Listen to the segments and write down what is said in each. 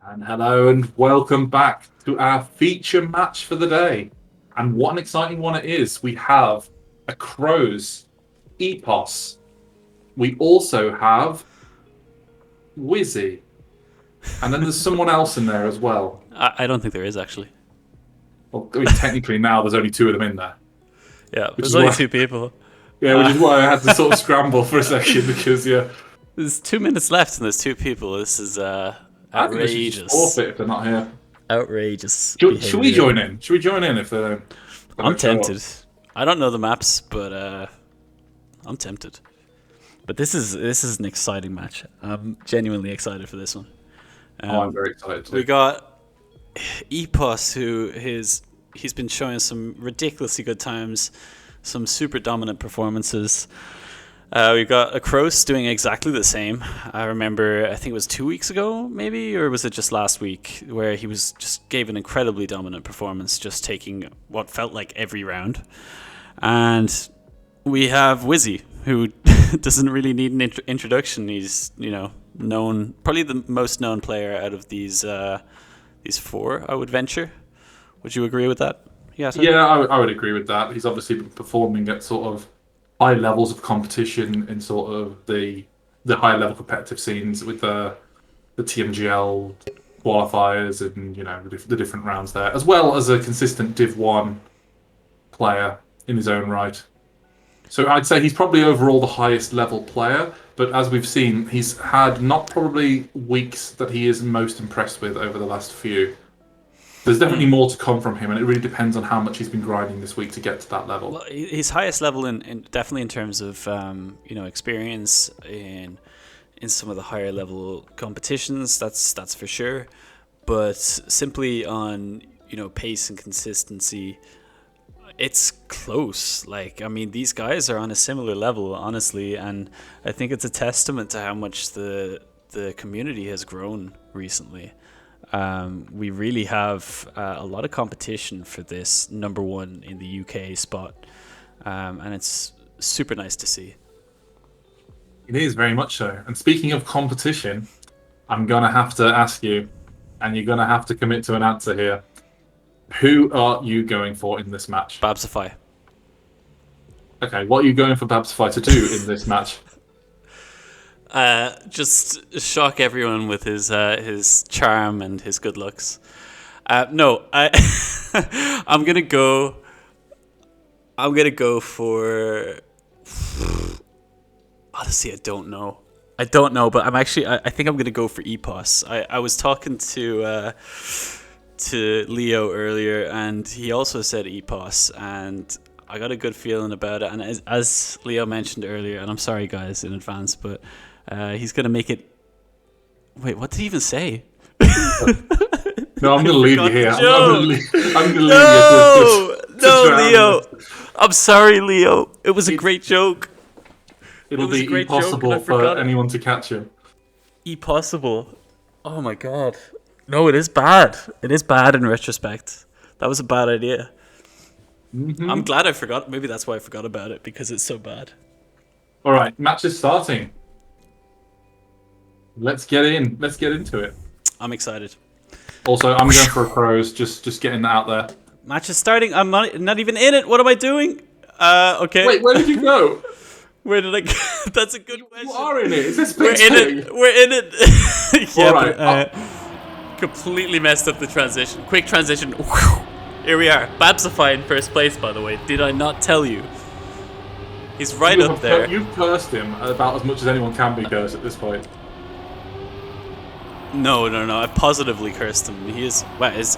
And hello and welcome back to our feature match for the day. And what an exciting one it is. We have Acrose, Epos. We also have Whizzy. And then there's someone else in there as well. I don't think there is actually. Well, I mean, technically now there's only two of them in there. Yeah, Which there's is only why, two people. which is why I had to sort of scramble for a second because, There's 2 minutes left and there's two people. This is I think they should just outrageous. forfeit if they're not here. Outrageous Should we behavior. join in? Should we join in if they don't? I'm tempted. I don't know the maps, but I'm tempted. But this is an exciting match. I'm genuinely excited for this one. I'm very excited too. We got Epos, he's been showing some ridiculously good times, some super dominant performances. We got Acrose doing exactly the same. I remember, I think it was 2 weeks ago, maybe, or was it just last week, where he was just gave an incredibly dominant performance, just taking what felt like every round. And we have Whizzy, who doesn't really need an introduction. He's known, probably the most known player out of these four, I would venture. Would you agree with that? Yeah, I would agree with that. He's obviously been performing at sort of high levels of competition in sort of the high level competitive scenes with the TMGL qualifiers and the different rounds there, as well as a consistent Div 1 player in his own right. So I'd say he's probably overall the highest level player, but as we've seen, he's had not probably weeks that he is most impressed with over the last few. There's definitely more to come from him, and it really depends on how much he's been grinding this week to get to that level. Well, his highest level in definitely in terms of experience in some of the higher level competitions. That's for sure. But simply on pace and consistency, it's close. Like, I mean, these guys are on a similar level, honestly, and I think it's a testament to how much the community has grown recently. We really have a lot of competition for this number one in the UK spot, and it's super nice to see. It is very much so. And speaking of competition, I'm going to have to ask you, and you're going to have to commit to an answer here. Who are you going for in this match? Babzify. Okay, what are you going for Babzify to do in this match? Just shock everyone with his charm and his good looks. No, I'm gonna go for. Honestly, I don't know, but I'm actually. I think I'm gonna go for Epos. I was talking to Leo earlier, and he also said Epos, and I got a good feeling about it. And as Leo mentioned earlier, and I'm sorry guys in advance, but he's gonna make it. Wait, what did he even say? No, I'm gonna leave you here. I'm gonna leave you. No, Leo. I'm sorry, Leo. It was a great joke. It'll be impossible for anyone to catch him. Impossible. Oh my god. No, it is bad. It is bad in retrospect. That was a bad idea. Mm-hmm. I'm glad I forgot. Maybe that's why I forgot about it, because it's so bad. All right, match is starting. Let's get in. Let's get into it. I'm excited. Also, I'm going for Acrose. Just getting that out there. Match is starting. I'm not even in it. What am I doing? Okay. Wait, where did you go? Where did I go? That's a good question. You are in it. Is this We're in it. We're in it. Yeah, all right. But, completely messed up the transition. Quick transition. Here we are. Babzify in first place, by the way. Did I not tell you? He's right up there. You've cursed him about as much as anyone can be cursed at this point. No. I positively cursed him. He is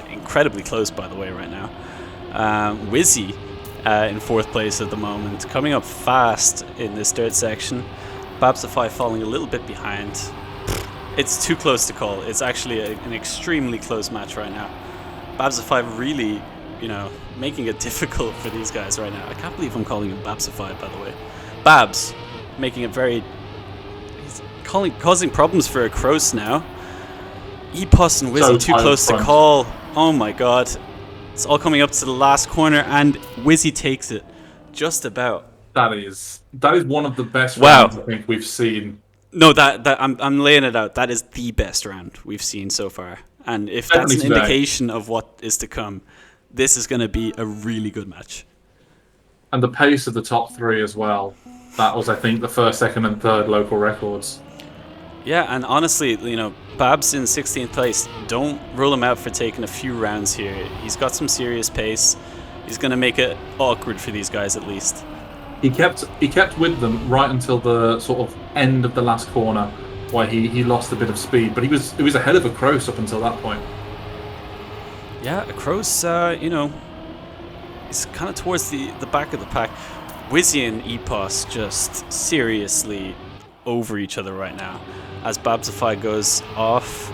incredibly close, by the way, right now. Whizzy in fourth place at the moment, coming up fast in this dirt section. Babzify falling a little bit behind. It's too close to call. It's actually an extremely close match right now. Babzify really, making it difficult for these guys right now. I can't believe I'm calling him Babzify, by the way. Babz, making it very... He's causing problems for Acrose now. Epos and Whizzy too close to call. Oh my god. It's all coming up to the last corner, and Whizzy takes it. Just about. That is one of the best rounds I think we've seen. No, that I'm laying it out. That is the best round we've seen so far. And if Definitely that's an today. indication of what is to come, this is going to be a really good match. And the pace of the top three as well. That was, I think, the first, second, and third local records. Yeah, and honestly, Babz in 16th place, don't rule him out for taking a few rounds here. He's got some serious pace. He's going to make it awkward for these guys at least. He kept with them right until the sort of end of the last corner, where he lost a bit of speed. But he was ahead of Acrose up until that point. Yeah, Acrose, he's kind of towards the back of the pack. Whizzy and Epos just seriously over each other right now. As Babzify goes off,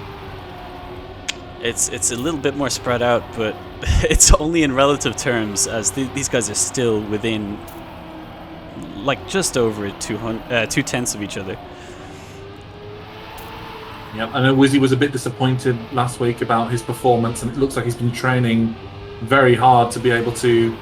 it's a little bit more spread out, but it's only in relative terms, as these guys are still within like just over 2/10 of each other. Yeah, I know Whizzy was a bit disappointed last week about his performance, and it looks like he's been training very hard to be able to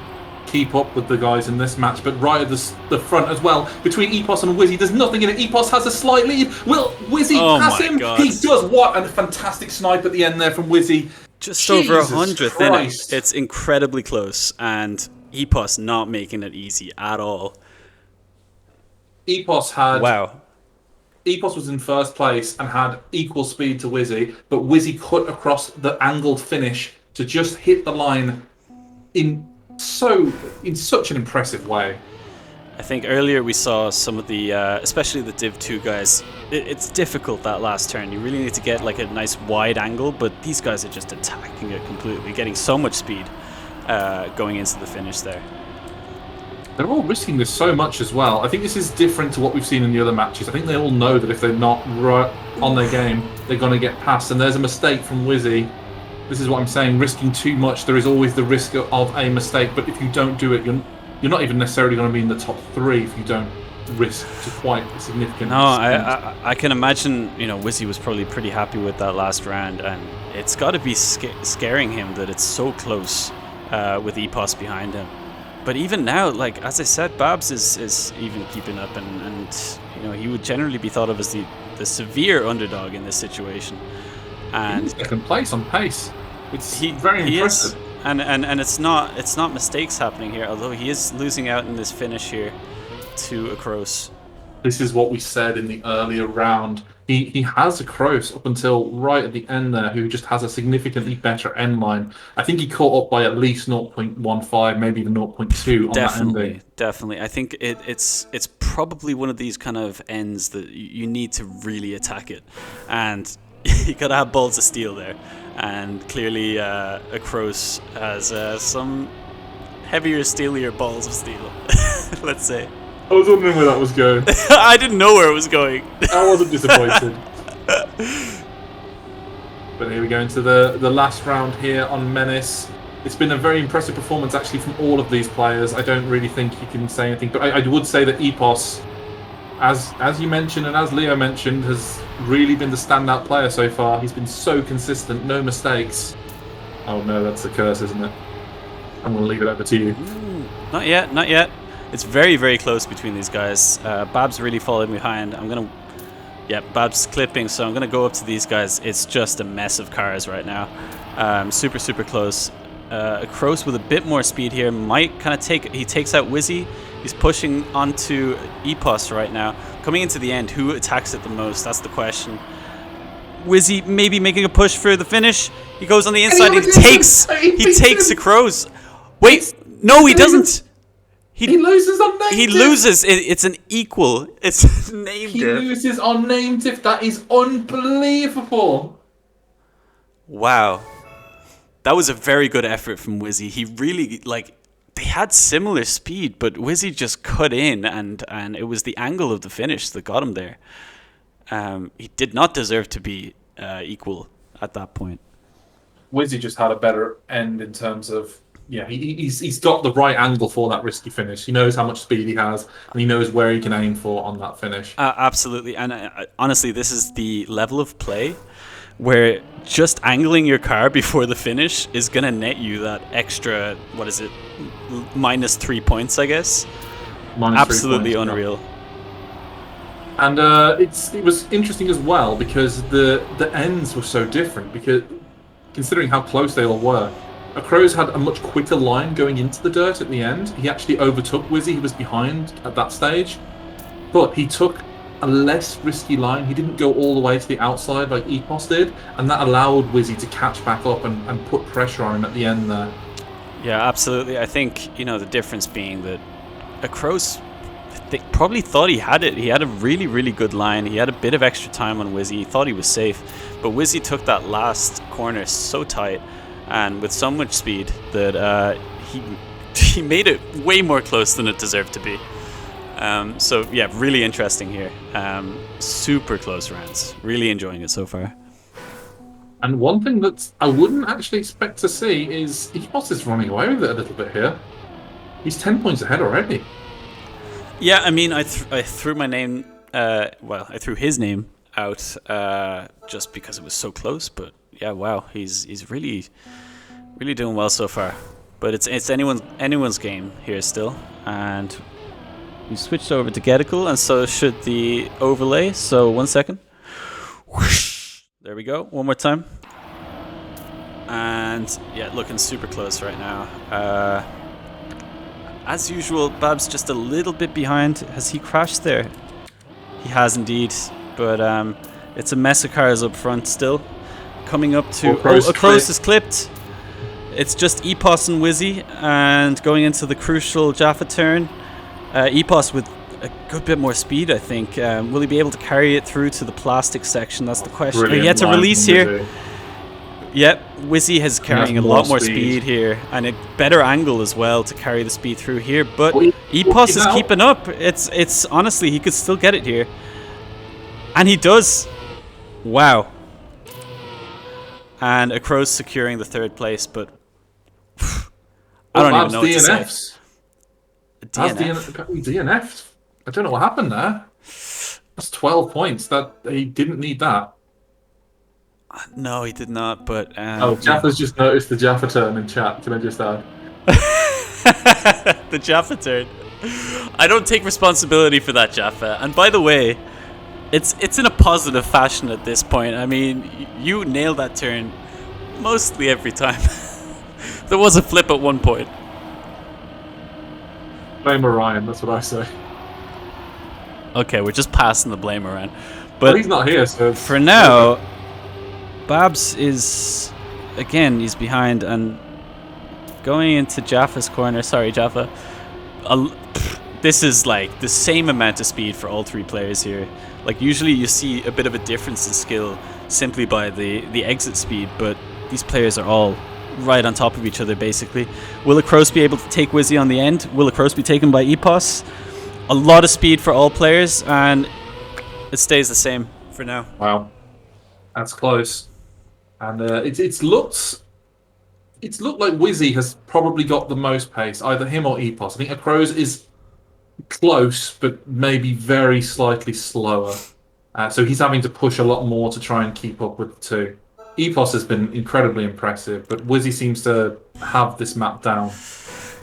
keep up with the guys in this match. But right at the front as well, between Epos and Whizzy, there's nothing in it. Epos has a slight lead. Will Whizzy pass him? God. He does. What a fantastic snipe at the end there from Whizzy. Just over 100th, isn't Christ. it? It's incredibly close, and Epos not making it easy at all. Epos had... Wow. Epos was in first place and had equal speed to Whizzy, but Whizzy cut across the angled finish to just hit the line in such an impressive way. I think earlier we saw some of the, especially the Div 2 guys, it's difficult that last turn. You really need to get like a nice wide angle, but these guys are just attacking it completely, getting so much speed going into the finish there. They're all risking this so much as well. I think this is different to what we've seen in the other matches. I think they all know that if they're not right on their game, they're going to get past. And there's a mistake from Whizzy. This is what I'm saying, risking too much. There is always the risk of a mistake, but if you don't do it, you're not even necessarily going to be in the top three if you don't risk to quite a significant extent. I can imagine, Whizzy was probably pretty happy with that last round, and it's got to be scaring him that it's so close with Epos behind him. But even now, like as I said, Babz is even keeping up, and he would generally be thought of as the severe underdog in this situation. And he's second place on pace. It's very impressive. And it's not mistakes happening here, although he is losing out in this finish here to Acrose. This is what we said in the earlier round. He has Acrose up until right at the end there, who just has a significantly better end line. I think he caught up by at least 0.15, maybe even 0.2 on that ending. Definitely. I think it's probably one of these kind of ends that you need to really attack it. And you got to have balls of steel there. And clearly Acrose has some heavier, steelier balls of steel, let's say. I was wondering where that was going. I didn't know where it was going. I wasn't disappointed. But here we go into the last round here on Menace. It's been a very impressive performance actually from all of these players. I don't really think you can say anything, but I would say that Epos, as you mentioned and as Leo mentioned, has really been the standout player so far. He's been so consistent, no mistakes. Oh no, that's a curse, isn't it? I'm going to leave it over to you. Not yet, not yet. It's very, very close between these guys. Babz really following behind. Babz clipping, so I'm going to go up to these guys. It's just a mess of cars right now. Super, super close. Acrose with a bit more speed here might kind of he takes out Whizzy. He's pushing onto Epos right now. Coming into the end, who attacks it the most? That's the question. Whizzy maybe making a push for the finish. He goes on the inside. He takes Acrose. Wait, no, he doesn't. He loses on name He diff. loses. It's an equal. It's name He diff. loses on name diff. That is unbelievable. Wow. That was a very good effort from Whizzy. He really, they had similar speed, but Whizzy just cut in, and it was the angle of the finish that got him there. He did not deserve to be equal at that point. Whizzy just had a better end in terms of... Yeah, he's got the right angle for that risky finish. He knows how much speed he has, and he knows where he can aim for on that finish. Absolutely, and honestly, this is the level of play where just angling your car before the finish is going to net you that extra, minus 3 points, I guess. Absolutely unreal. Yeah. And it was interesting as well because the ends were so different, because considering how close they all were. Acrose had a much quicker line going into the dirt at the end. He actually overtook Whizzy. He was behind at that stage, but he took a less risky line. He didn't go all the way to the outside like Epos did, and that allowed Whizzy to catch back up and put pressure on him at the end there. Yeah, absolutely. I think, the difference being that Acrose probably thought he had it. He had a really, really good line. He had a bit of extra time on Whizzy. He thought he was safe. But Whizzy took that last corner so tight and with so much speed that he made it way more close than it deserved to be. So, yeah, really interesting here. Super close rounds. Really enjoying it so far. And one thing that I wouldn't actually expect to see is Epos is running away with it a little bit here. He's 10 points ahead already. Yeah, I mean, I threw my name. I threw his name out just because it was so close. But yeah, wow, he's really, really doing well so far. But it's anyone's game here still, and we switched over to Getical, and so should the overlay. So 1 second. Whoosh. There we go. One more time. And yeah, looking super close right now. As usual, Babz just a little bit behind. Has he crashed there? He has indeed. But it's a mess of cars up front still. Coming up to... Acrose is clipped. It's just Epos and Whizzy. And going into the crucial Jaffa turn. Epos with a good bit more speed, I think. Will he be able to carry it through to the plastic section? That's the question. He had to release here. Yep, Whizzy is carrying a lot more speed here, and a better angle as well to carry the speed through here. But Epos is keeping up. It's honestly, he could still get it here, and he does. Wow. And Acrose securing the third place, but I don't even know what to say. DNF. I don't know what happened there. That's 12 points. That he didn't need that. No, he did not, but... Jaffa's just noticed the Jaffa turn in chat. Can I just add? The Jaffa turn. I don't take responsibility for that, Jaffa. And by the way, it's in a positive fashion at this point. I mean, you nail that turn mostly every time. There was a flip at one point. Blame Orion, that's what I say. Okay, we're just passing the blame around. But he's not here, so... For now... Babz is, again, he's behind and going into Jaffa's corner. Sorry, Jaffa. This is like the same amount of speed for all three players here. Like usually you see a bit of a difference in skill simply by the exit speed, but these players are all right on top of each other basically. Will Acrose be able to take Whizzy on the end? Will Acrose be taken by Epos? A lot of speed for all players, and it stays the same for now. Wow, that's close. And it's looked like Whizzy has probably got the most pace, either him or Epos. I think Acrose is close, but maybe very slightly slower. So he's having to push a lot more to try and keep up with the two. Epos has been incredibly impressive, but Whizzy seems to have this map down.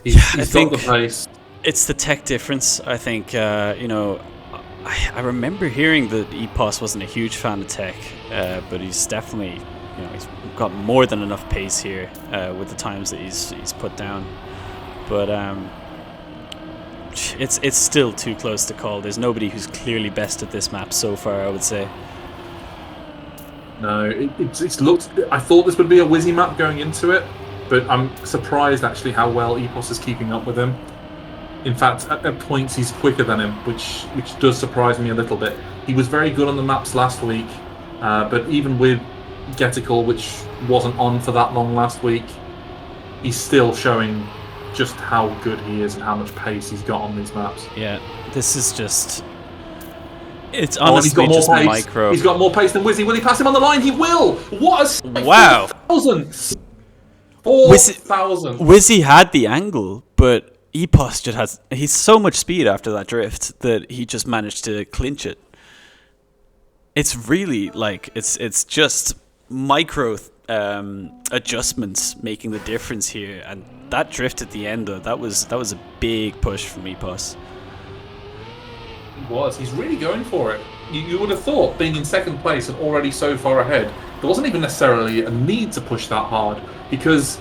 He's got the pace. It's the tech difference, I think. I remember hearing that Epos wasn't a huge fan of tech, but he's definitely... he's got more than enough pace here with the times that he's put down. But it's still too close to call. There's nobody who's clearly best at this map so far, I would say. No, it's looked... I thought this would be a Whizzy map going into it, but I'm surprised actually how well Epos is keeping up with him. In fact, at points he's quicker than him, which does surprise me a little bit. He was very good on the maps last week, but even with Getical, which wasn't on for that long last week, he's still showing just how good he is and how much pace he's got on these maps. Yeah, this is just... It's honestly just micro. He's got more pace than Whizzy. Will he pass him on the line? He will! What a... Wow! 4,000! 4,000! Whizzy had the angle, but Epos just has... He's so much speed after that drift that he just managed to clinch it. It's really, like, it's just micro adjustments making the difference here. And that drift at the end, though, that was a big push from Epos. He was. He's really going for it. you would have thought, being in second place and already so far ahead, there wasn't even necessarily a need to push that hard, because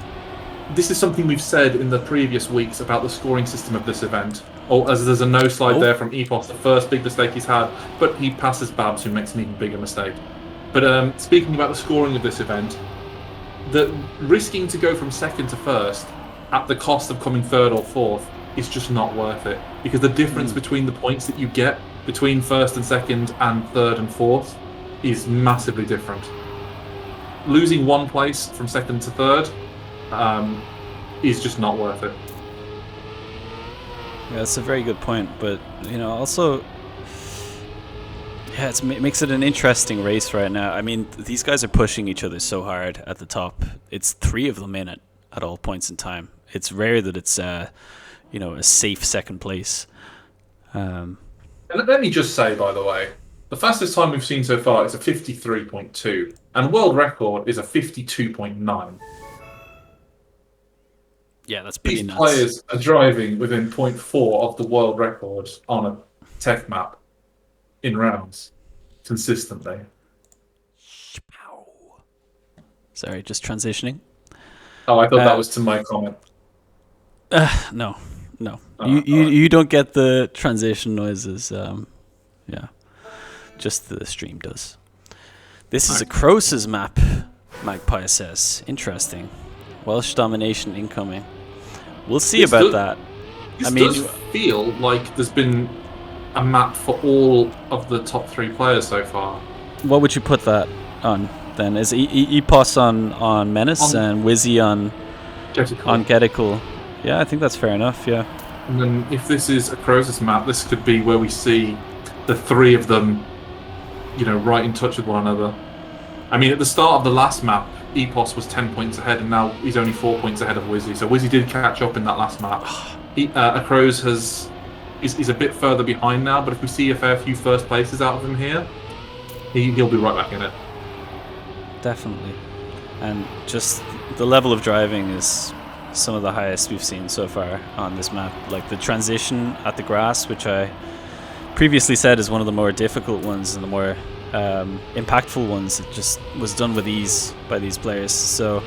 this is something we've said in the previous weeks about the scoring system of this event. Or as there's a no slide there from Epos, the first big mistake he's had, but he passes Babz, who makes an even bigger mistake. But speaking about the scoring of this event, the risking to go from second to first at the cost of coming third or fourth is just not worth it, because the difference between the points that you get between first and second and third and fourth is massively different. Losing one place from second to third is just not worth it. Yeah, that's a very good point, but also, yeah, it makes it an interesting race right now. I mean, these guys are pushing each other so hard at the top. It's 3 of them in it at all points in time. It's rare that it's a safe second place. And let me just say, by the way, the fastest time we've seen so far is a 53.2, and world record is a 52.9. Yeah, that's pretty These nuts. players are driving within 0.4 of the world record on a tech map in rounds consistently. Sorry, just transitioning. Oh, I thought that was to my comment. No. You don't get the transition noises. Yeah, just the stream does. This is Acrose's map, Magpie says. Interesting. Welsh domination incoming. We'll see about that. This does feel like there's been a map for all of the top 3 players so far. What would you put that on then? Is Epos on Menace and Whizzy on Getical? Yeah, I think that's fair enough, yeah. And then if this is Acrose's map, this could be where we see the 3 of them, right in touch with one another. I mean, at the start of the last map, Epos was 10 points ahead, and now he's only 4 points ahead of Whizzy. So Whizzy did catch up in that last map. Acrose is a bit further behind now, but if we see a fair few first places out of him here, he'll be right back in it. Definitely. And just the level of driving is some of the highest we've seen so far on this map. Like the transition at the grass, which I previously said is one of the more difficult ones and the more impactful ones, it just was done with ease by these players. So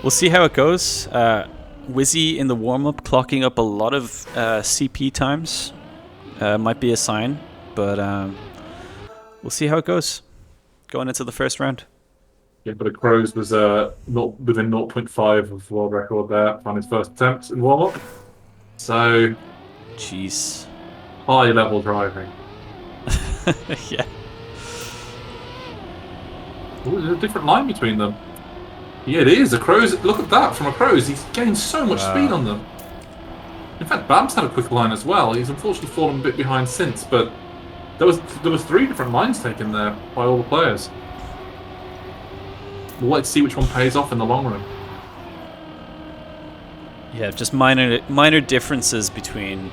we'll see how it goes. Whizzy in the warm-up clocking up a lot of CP times. Might be a sign, but we'll see how it goes going into the first round. Yeah, but Acrose was within 0.5 of world record there on his first attempt in warm-up. So, jeez, high-level driving. Yeah. Ooh, there's a different line between them. Yeah, it is. Acrose, look at that from Acrose. He's gained so much speed on them. In fact, Babz had a quick line as well. He's unfortunately fallen a bit behind since, but there was 3 different lines taken there by all the players. Well, let's see which one pays off in the long run. Yeah, just minor differences between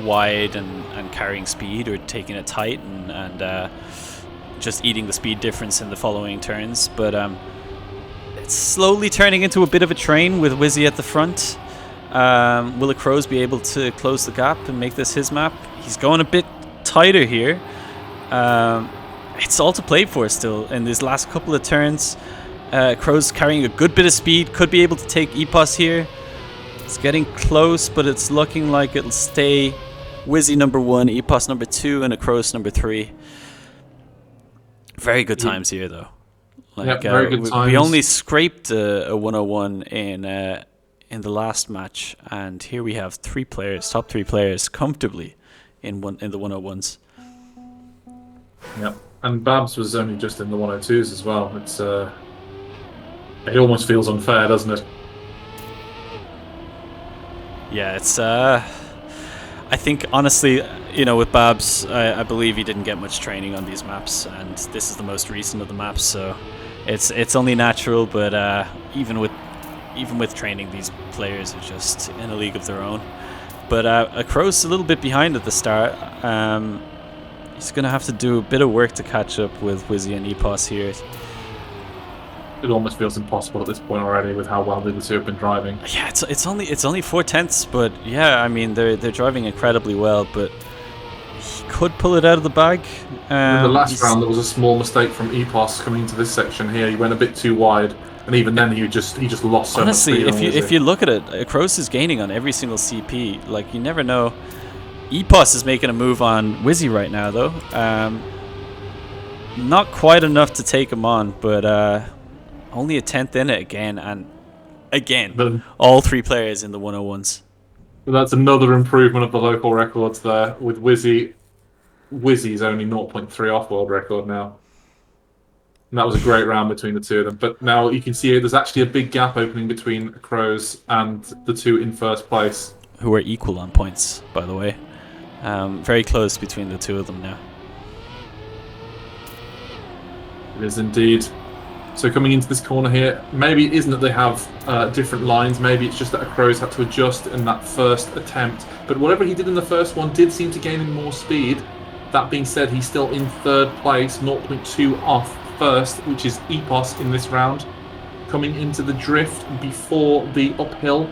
wide and carrying speed, or taking it tight and just eating the speed difference in the following turns. But it's slowly turning into a bit of a train with Whizzy at the front. Will Acrose be able to close the gap and make this his map? He's going a bit tighter here. It's all to play for still in these last couple of turns. Acrose carrying a good bit of speed, could be able to take Epos here. It's getting close, but it's looking like it'll stay Whizzy number 1, Epos number 2, and Acrose number 3. Very good times here, though. Like, very good times. We only scraped a 101 in the last match, and here we have 3 players, top 3 players, comfortably in the 101s. Yep, and Babz was only just in the 102s as well. It's it almost feels unfair, doesn't it? Yeah, it's I think honestly, with Babz, I believe he didn't get much training on these maps, and this is the most recent of the maps, so it's only natural. But even with training, these players are just in a league of their own. But Acrose a little bit behind at the start. He's gonna have to do a bit of work to catch up with Whizzy and Epos here. It almost feels impossible at this point already with how well the two have been driving. Yeah, it's only 4/10, but yeah, I mean they're driving incredibly well, but he could pull it out of the bag. In the last round, there was a small mistake from Epos coming into this section here. He went a bit too wide, and even then, he just lost so much speed. Honestly, if you look at it, Acrose is gaining on every single CP. Like, you never know. Epos is making a move on Whizzy right now, though. Not quite enough to take him on, but only a 10th in it again, and again, all 3 players in the 101s. That's another improvement of the local records there with Whizzy. Whizzy's only 0.3 off world record now. And that was a great round between the two of them. But now you can see there's actually a big gap opening between Acrose and the 2 in first place. Who are equal on points, by the way. Very close between the 2 of them now. It is indeed. So coming into this corner here, maybe it isn't that they have different lines, maybe it's just that Acrose had to adjust in that first attempt. But whatever he did in the first one did seem to gain him more speed. That being said, he's still in 3rd place, 0.2 off first, which is Epos in this round. Coming into the drift before the uphill,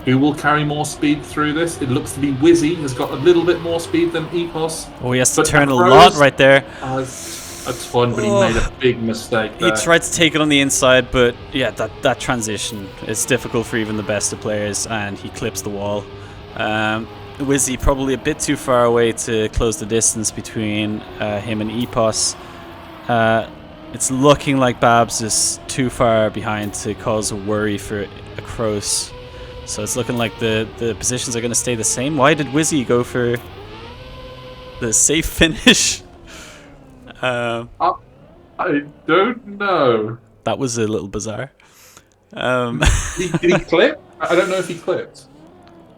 who will carry more speed through this? It looks to be Whizzy, has got a little bit more speed than Epos. Oh, he has to turn a lot right there. A ton, but he made a big mistake there. He tried to take it on the inside, but yeah, that transition is difficult for even the best of players, and he clips the wall. Whizzy probably a bit too far away to close the distance between him and Epos. It's looking like Babz is too far behind to cause a worry for Acrose. So it's looking like the positions are going to stay the same. Why did Whizzy go for the safe finish? I don't know. That was a little bizarre. Did he clip? I don't know if he clipped.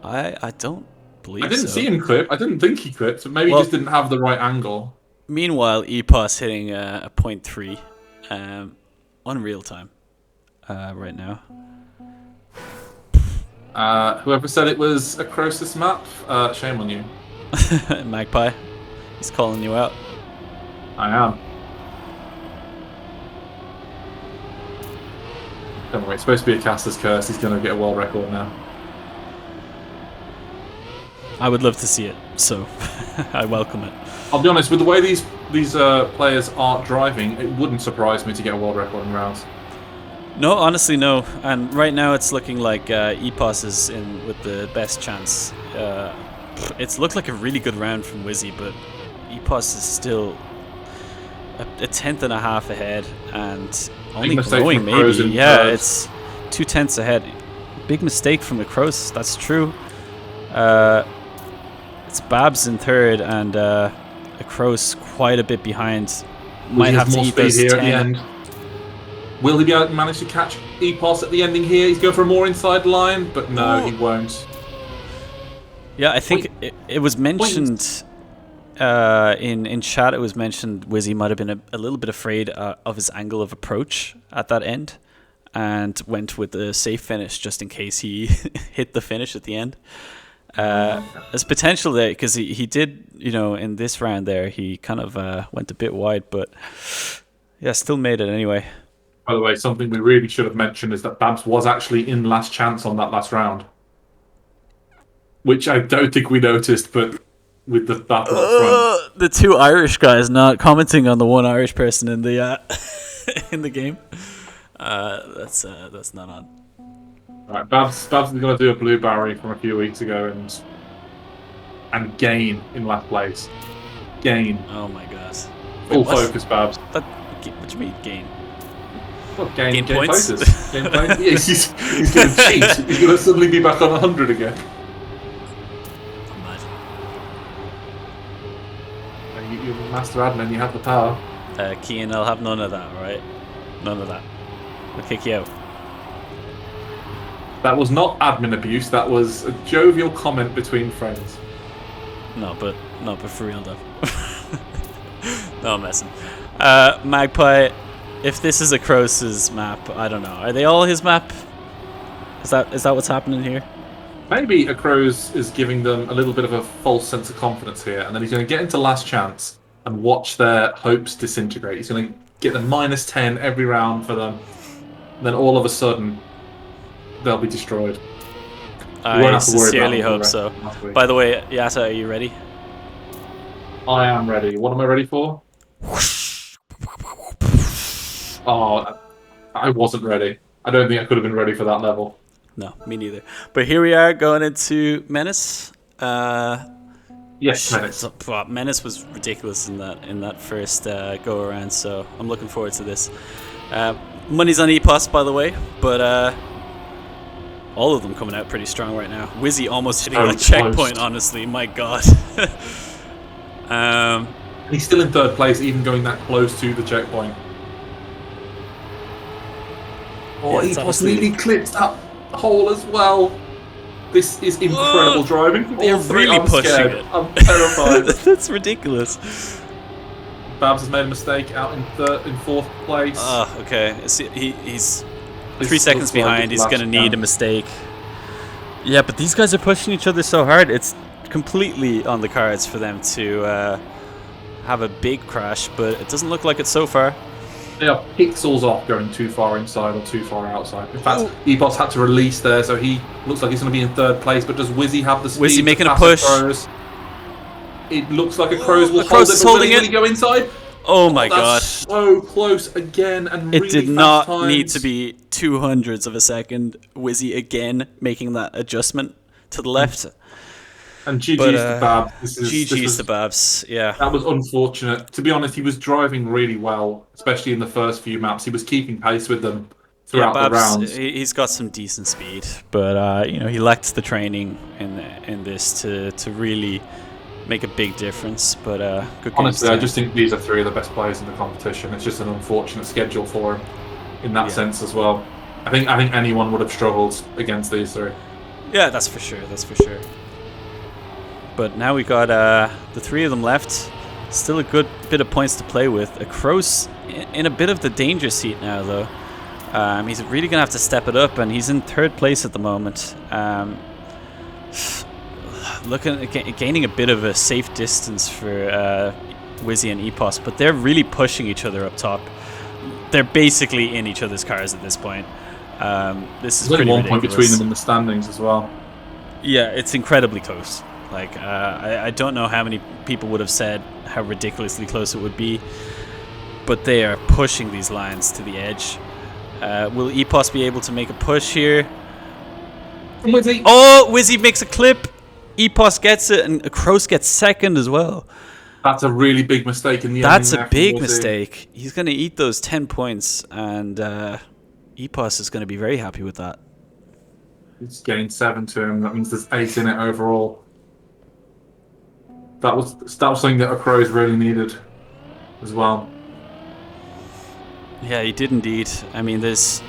I don't believe so. I didn't see him clip. I didn't think he clipped. So maybe he just didn't have the right angle. Meanwhile, Epos hitting a 0.3 on real time right now. Whoever said it was across this map, shame on you. Magpie, he's calling you out. I am. Don't worry, it's supposed to be a caster's curse. He's going to get a world record now. I would love to see it, so I welcome it. I'll be honest, with the way these players are driving, it wouldn't surprise me to get a world record in rounds. No, honestly, no. And right now it's looking like Epos is in with the best chance. It's looked like a really good round from Whizzy, but Epos is still a 10th and a half ahead, and only growing maybe. Yeah, it's 2 tenths ahead. Big mistake from Acrose, that's true. It's Babz in 3rd, and Acrose quite a bit behind. Might have to eat those 10. At the end. Will he be able to manage to catch Epos at the ending here? He's going for a more inside line, but no, he won't. Yeah, I think it was mentioned in chat. It was mentioned Whizzy might have been a little bit afraid of his angle of approach at that end, and went with the safe finish just in case he hit the finish at the end. There's potential there because he did, in this round there, he kind of went a bit wide, but yeah, still made it anyway. By the way, something we really should have mentioned is that Babz was actually in last chance on that last round, which I don't think we noticed, but with the battle up front. The 2 Irish guys not commenting on the 1 Irish person in the in the game. That's not on. Right, Babz is going to do a blue Barry from a few weeks ago and gain in last place. Gain. Oh my god. Full focus, Babz. What do you mean gain? Well, gain points. Places. Gain points. Yeah, he's going to cheat. He's going to suddenly be back on 100 again. You're master admin. You have the power. Keane, I'll have none of that. All right, none of that. I'll kick you out. That was not admin abuse. That was a jovial comment between friends. No, but for real though. No, I'm messing. Magpie, if this is Acrose's map, I don't know. Are they all his map? Is that what's happening here? Maybe Acrose is giving them a little bit of a false sense of confidence here, and then he's going to get into last chance and watch their hopes disintegrate. He's going to get the -10 every round for them. And then all of a sudden, they'll be destroyed. I sincerely hope so. By the way, Yata, are you ready? I am ready. What am I ready for? Oh, I wasn't ready. I don't think I could have been ready for that level. No, me neither. But here we are going into Menace. Yes, Menace. Menace was ridiculous in that first go around, so I'm looking forward to this. Money's on Epos, by the way, but all of them coming out pretty strong right now. Whizzy almost hitting that checkpoint, honestly. My God. He's still in third place, even going that close to the checkpoint. Oh, yeah, Epos nearly clipped that hole as well. This is incredible driving. They're really pushing it. I'm terrified. That's ridiculous. Babz has made a mistake out in fourth place. Okay. He's 3 seconds behind. He's going to need a mistake. Yeah, but these guys are pushing each other so hard. It's completely on the cards for them to have a big crash, but it doesn't look like it so far. They are pixels off going too far inside or too far outside. In fact, Epos had to release there, so he looks like he's going to be in third place. But does Whizzy have the speed? Whizzy making a push. Acrose? It looks like Acrose will hold it. Holding it. Will he go inside? Oh my God! So close again, and it really did not times. Need to be 200ths of a second. Whizzy again making that adjustment to the left. And GG's to Babz. GG's to Babz, yeah. That was unfortunate. To be honest, he was driving really well, especially in the first few maps. He was keeping pace with them throughout the rounds. He's got some decent speed, but he lacked the training in this to really make a big difference. But good. Honestly, I just think these are three of the best players in the competition. It's just an unfortunate schedule for him in that sense as well. I think anyone would have struggled against these three. Yeah, that's for sure. But now we got the three of them left. Still a good bit of points to play with. Acrose in a bit of the danger seat now, though. He's really going to have to step it up, and he's in third place at the moment. Gaining a bit of a safe distance for Whizzy and Epos, but they're really pushing each other up top. They're basically in each other's cars at this point. This is pretty ridiculous. 1 point between them in the standings as well. Yeah, it's incredibly close. Like, I don't know how many people would have said how ridiculously close it would be, but they are pushing these lines to the edge. Will Epos be able to make a push here? Whizzy. Oh, Whizzy makes a clip. Epos gets it, and Acrose gets second as well. That's a really big mistake in the end. That's a big mistake. He's going to eat those 10 points, and Epos is going to be very happy with that. He's gained 7 to him. That means there's 8 in it overall. That was something that Acrose really needed as well. Yeah, he did indeed. I mean, there's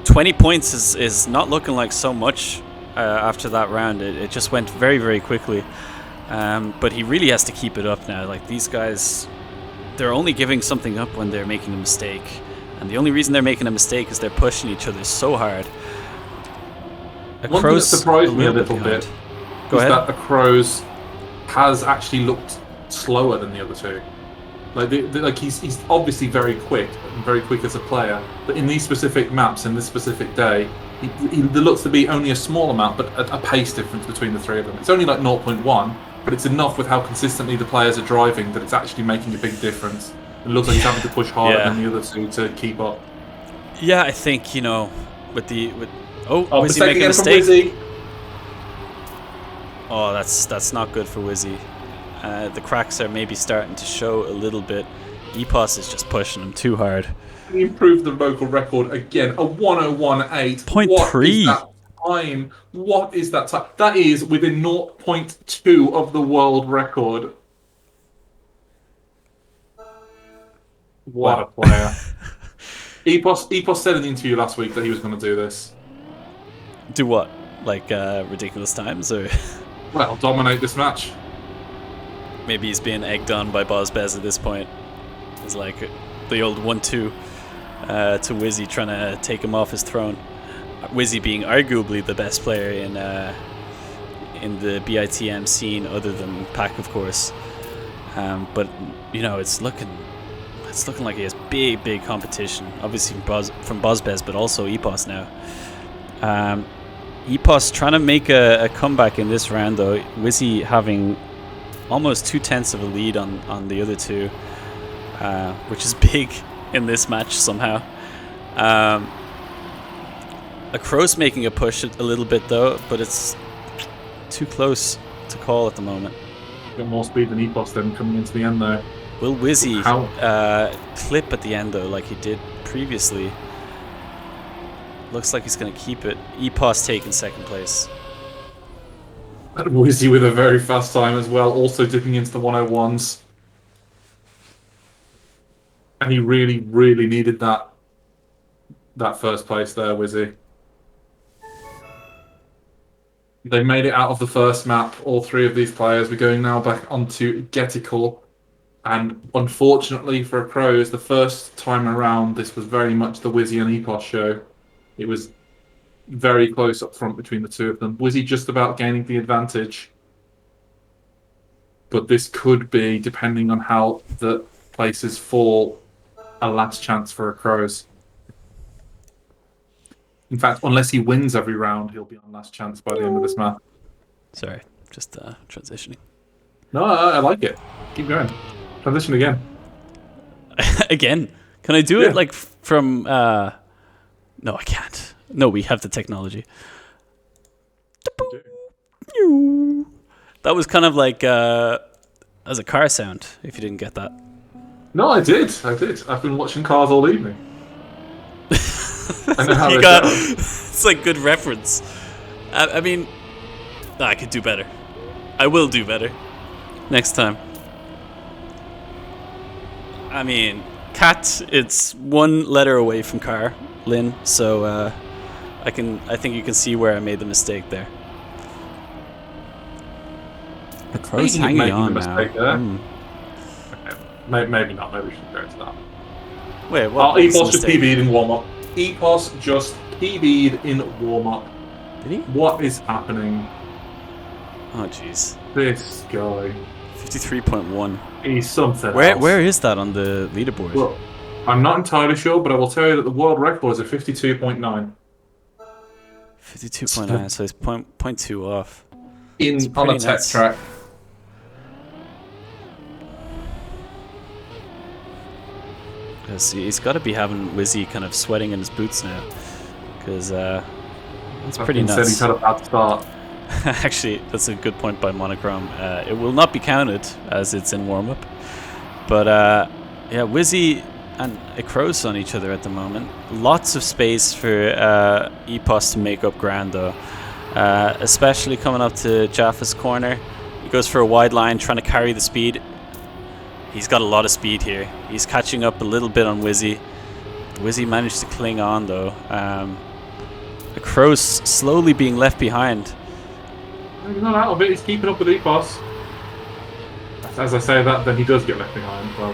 20 points is not looking like so much after that round. It just went very, very quickly. But he really has to keep it up now. Like, these guys, they're only giving something up when they're making a mistake. And the only reason they're making a mistake is they're pushing each other so hard. One thing that surprised me a little bit is that Acrose has actually looked slower than the other two. Like he's obviously very quick as a player, but in these specific maps, in this specific day, there looks to be only a small amount, but a pace difference between the three of them. It's only like 0.1, but it's enough with how consistently the players are driving that it's actually making a big difference. It looks like he's having to push harder than the other two to keep up. Yeah, I think, with Whizzy mistake making a mistake. Whizzy. Oh, that's not good for Whizzy. The cracks are maybe starting to show a little bit. Epos is just pushing him too hard. He improved the local record again, a 1:01.8. 0.3. What is that time? That is within 0.2 of the world record. What a player. Epos said in the interview last week that he was going to do this. Do what? Like ridiculous times, or? Well, dominate this match. Maybe he's being egged on by Babz at this point. It's like the old 1-2 to Whizzy, trying to take him off his throne. Whizzy being arguably the best player in the BITM scene, other than Pac, of course. But it's looking like he has big competition. Obviously from Babz, but also Epos now. Epos trying to make a comeback in this round, though. Whizzy having almost 2/10 of a lead on the other two, which is big in this match somehow. Acrose making a push a little bit though, but it's too close to call at the moment. Got more speed than Epos then coming into the end there. Will Whizzy clip at the end though, like he did previously? Looks like he's going to keep it. Epos taking second place. And Whizzy with a very fast time as well, also dipping into the 101s. And he really, really needed that first place there, Whizzy. They made it out of the first map, all three of these players. We're going now back onto Getical. And unfortunately for Acrose, the first time around, this was very much the Whizzy and Epos show. It was very close up front between the two of them. Whizzy just about gaining the advantage. But this could be, depending on how the places fall, a last chance for Acrose. In fact, unless he wins every round, he'll be on last chance by the end of this map. Sorry, just transitioning. No, I like it. Keep going. Transition again. Again? Can I do it like from... No, I can't. No, we have the technology. That was kind of like as a car sound, if you didn't get that. No, I did. I've been watching cars all evening. I know how you got, it's like good reference. I mean, I could do better. I will do better next time. I mean, cat, it's one letter away from car, Lynn, so I think you can see where I made the mistake there. The crow's hanging on now. Okay. Maybe not. Maybe we should go into that. Wait, what? Epos just PB'd in warm-up. Epos just PB'd in warm-up. Did he? What is happening? Oh, jeez. This guy. 53.1. He's something else. Where is that on the leaderboard? Well, I'm not entirely sure, but I will tell you that the world record is a 52.9. 52.9, so he's 0.2 off. On a tech track. Because he's got to be having Whizzy kind of sweating in his boots now. Because it's pretty nuts. Said he's had a bad start. Actually, that's a good point by Monochrome. It will not be counted as it's in warm-up. But yeah, Whizzy and Acrose on each other at the moment. Lots of space for Epos to make up ground though. Especially coming up to Jaffa's corner. He goes for a wide line, trying to carry the speed. He's got a lot of speed here. He's catching up a little bit on Whizzy. Whizzy managed to cling on though. Acrose slowly being left behind. He's not out of it, he's keeping up with Epos. As I say that, then he does get left behind. Well,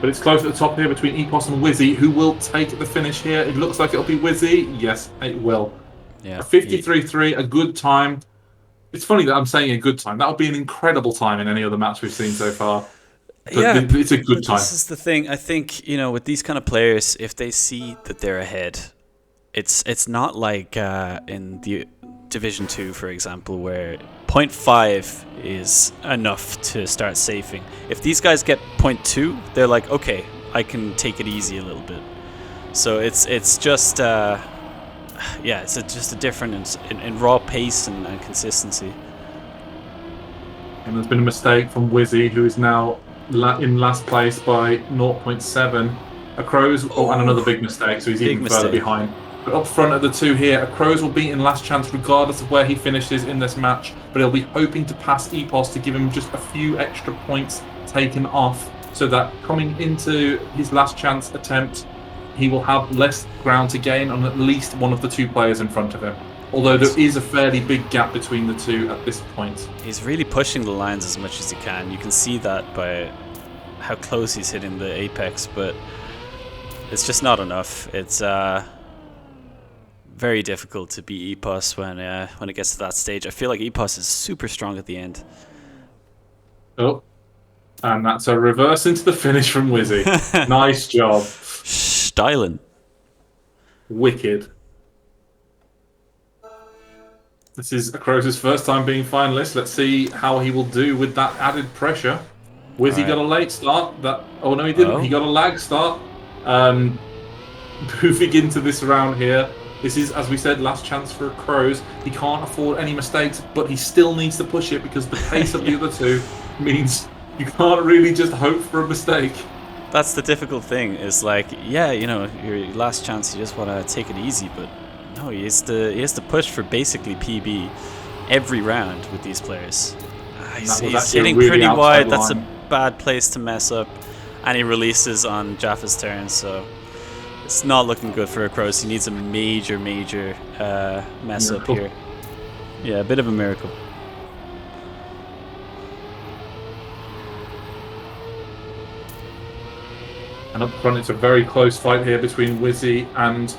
but it's close at the top here between Epos and Whizzy. Who will take the finish here? It looks like it'll be Whizzy. Yes, it will. Yeah, a 53.3, a good time. It's funny that I'm saying a good time. That would be an incredible time in any other match we've seen so far. But yeah, it's a good time. This is the thing. I think, with these kind of players, if they see that they're ahead, it's not like in the Division 2, for example, where 0.5 is enough to start safing. If these guys get 0.2, they're like, okay, I can take it easy a little bit. So it's just yeah, it's just a difference in raw pace and consistency. And there's been a mistake from Whizzy, who is now in last place by 0.7. Acrose, and another big mistake, so he's even further behind. But up front of the two here, Acrose will be in last chance regardless of where he finishes in this match, but he'll be hoping to pass Epos to give him just a few extra points taken off, so that coming into his last chance attempt, he will have less ground to gain on at least one of the two players in front of him. Although there is a fairly big gap between the two at this point. He's really pushing the lines as much as he can. You can see that by how close he's hitting the apex, but it's just not enough. It's very difficult to beat Epos when it gets to that stage. I feel like Epos is super strong at the end. Oh, and that's a reverse into the finish from Whizzy. Nice job. Styling. Wicked. This is Acrose's first time being finalist. Let's see how he will do with that added pressure. Whizzy got a late start. Oh no, he didn't. He got a lag start. Moving into this round here. This is, as we said, last chance for Acrose. He can't afford any mistakes, but he still needs to push it because the pace of the other two means you can't really just hope for a mistake. That's the difficult thing. Is like, yeah, you know, your last chance, you just want to take it easy, but no, he has to push for basically PB every round with these players. He's hitting really pretty wide. Line. That's a bad place to mess up, and he releases on Jaffa's turn, so it's not looking good for Acrose. He needs a major mess up here. Yeah, a bit of a miracle. And up front, it's a very close fight here between Whizzy and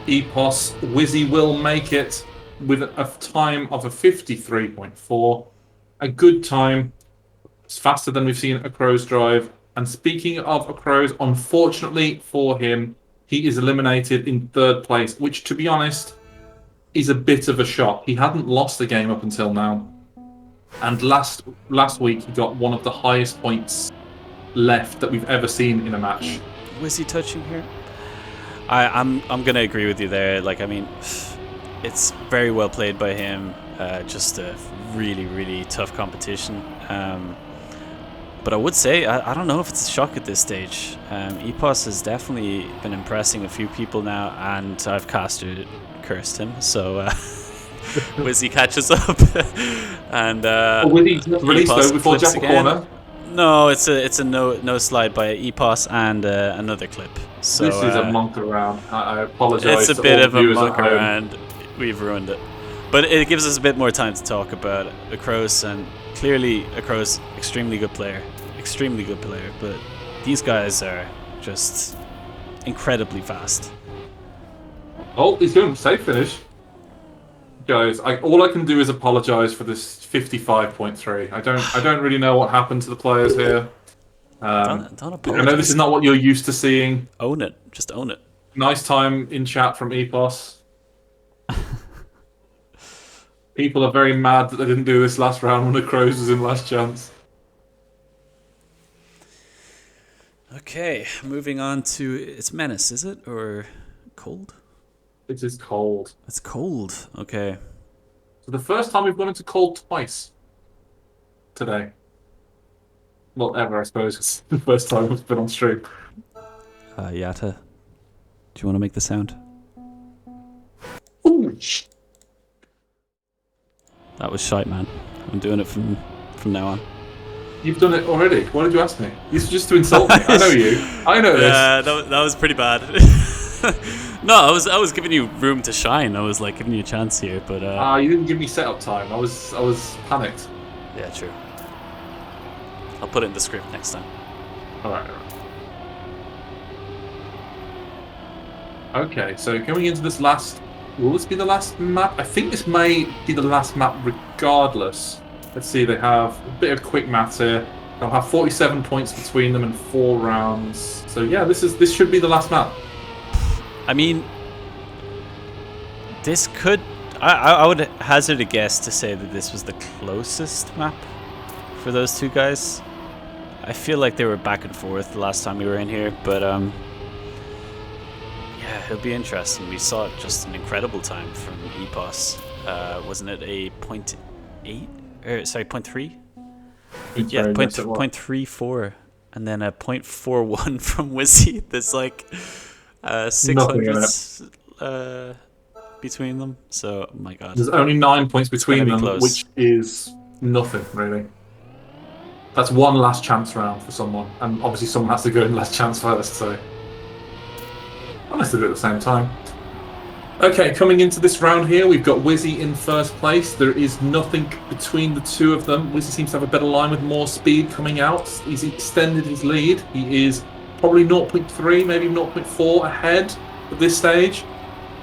Epos. Whizzy will make it with a time of a 53.4. A good time. It's faster than we've seen Acrose drive. And speaking of Acrose, unfortunately for him, he is eliminated in third place, which, to be honest, is a bit of a shock. He hadn't lost a game up until now. And last week, he got one of the highest points left that we've ever seen in a match. Was he touching here? I'm gonna agree with you there. Like, I mean, it's very well played by him. Just a really tough competition. But I would say I don't know if it's a shock at this stage. Epos has definitely been impressing a few people now, and I've cursed him. So Whizzy catches up, and Whizzy released though before Jaffa corner. No, it's a no slide by Epos and another clip. So this is a monk around. I apologize. It's a bit of a monk around. We've ruined it, but it gives us a bit more time to talk about Acrose, and clearly Acrose, extremely good player. But these guys are just incredibly fast. Oh, he's doing a safe finish. Guys, all I can do is apologise for this 55.3. I don't really know what happened to the players here. Don't apologise. I know this is not what you're used to seeing. Own it. Just own it. Nice time in chat from Epos. People are very mad that they didn't do this last round when the Acrose was in last chance. Okay, moving on to... It's Menace, is it? Or Cold? It is Cold. It's Cold, okay. So the first time we've gone into Cold twice today. Well, ever, I suppose. It's the first time we've been on stream. Yatta, do you want to make the sound? Ooh. That was shite, man. I'm doing it from now on. You've done it already? Why did you ask me? This is just to insult me. I know you. I know this. That was pretty bad. No, I was giving you room to shine. I was like giving you a chance here, but you didn't give me setup time. I was panicked. Yeah, true. I'll put it in the script next time. All right. Okay, so going into this last... Will this be the last map? I think this may be the last map regardless. Let's see, they have a bit of quick maths here. They'll have 47 points between them in 4 rounds. So yeah, this should be the last map. I mean, this could... I would hazard a guess to say that this was the closest map for those two guys. I feel like they were back and forth the last time we were in here, but yeah, it'll be interesting. We saw just an incredible time from Epos. Wasn't it a 0.8? Sorry, 0.3? Yeah, 0.34, and then a 0.41 from Whizzy. There's like 600s between them. So, oh my god. There's only 9 points between them, which is nothing, really. That's one last chance round for someone, and obviously someone has to go in last chance first, so... Unless they do it at the same time. Okay, coming into this round here, we've got Whizzy in first place. There is nothing between the two of them. Whizzy seems to have a better line with more speed coming out. He's extended his lead. He is probably 0.3, maybe 0.4 ahead at this stage.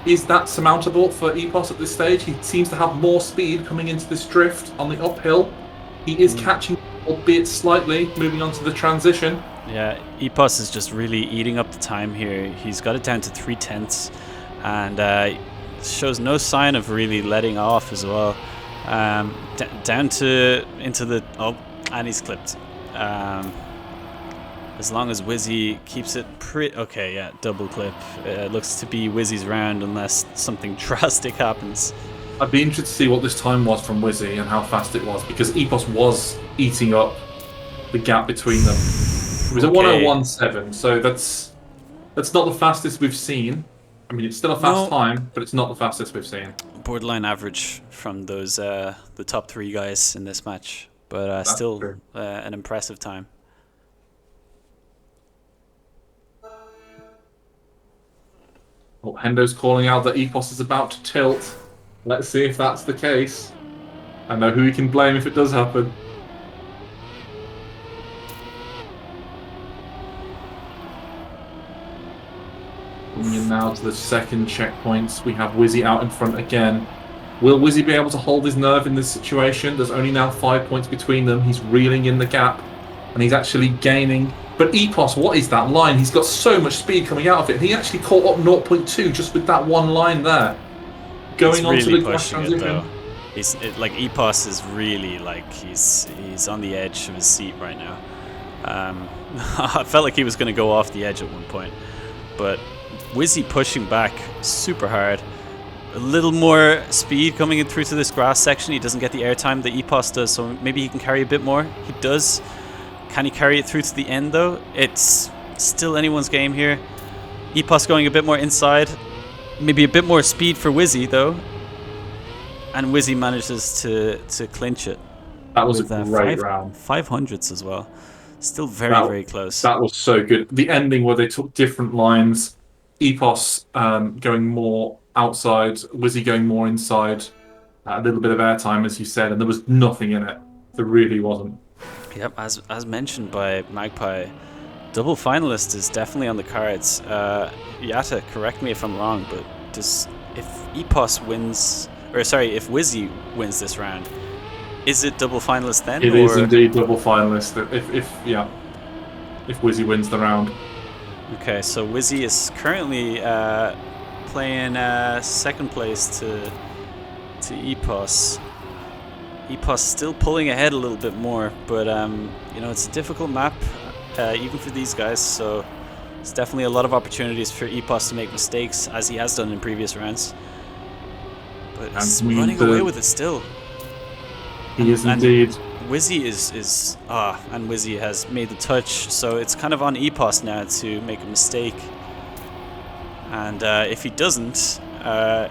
Is that surmountable for Epos at this stage? He seems to have more speed coming into this drift on the uphill. He is catching, albeit slightly, moving on to the transition. Yeah, Epos is just really eating up the time here. He's got it down to 3/10, and shows no sign of really letting off as well. Down to into the and he's clipped. As long as Whizzy keeps it okay, yeah, double clip. Looks to be Whizzy's round unless something drastic happens. I'd be interested to see what this time was from Whizzy and how fast it was, because Epos was eating up the gap between them. It was a 1:01.7, so that's not the fastest we've seen. I mean, it's still a fast time, but it's not the fastest we've seen. Borderline average from those the top 3 guys in this match, but still an impressive time. Well, Hendo's calling out that Epos is about to tilt. Let's see if that's the case. I know who we can blame if it does happen. Coming in now to the second checkpoints, we have Whizzy out in front again. Will Whizzy be able to hold his nerve in this situation? There's only now 5 points between them. He's reeling in the gap, and he's actually gaining. But Epos, what is that line? He's got so much speed coming out of it. He actually caught up 0.2 just with that one line there. Going on to the grass transition. Like Epos is really like he's on the edge of his seat right now. I felt like he was going to go off the edge at one point, but Whizzy pushing back super hard. A little more speed coming in through to this grass section. He doesn't get the airtime that Epos does, so maybe he can carry a bit more. He does. Can he carry it through to the end though? It's still anyone's game here. Epos going a bit more inside. Maybe a bit more speed for Whizzy though. And Whizzy manages to clinch it. That was a great round. 500s as well. Still very close. That was so good. The ending where they took different lines. Epos going more outside, Whizzy going more inside. A little bit of airtime, as you said, and there was nothing in it. There really wasn't. Yep, as mentioned by Magpie, double finalist is definitely on the cards. Yatta, correct me if I'm wrong, but if Epos wins, or sorry, if Whizzy wins this round, is it double finalist then? It is indeed double finalist. If Whizzy wins the round. Okay, so Whizzy is currently playing second place to Epos. Epos still pulling ahead a little bit more, but it's a difficult map, even for these guys, so it's definitely a lot of opportunities for Epos to make mistakes, as he has done in previous rounds. But he's running away with it still. He is indeed. Whizzy and Whizzy has made the touch, so it's kind of on Epos now to make a mistake. And if he doesn't,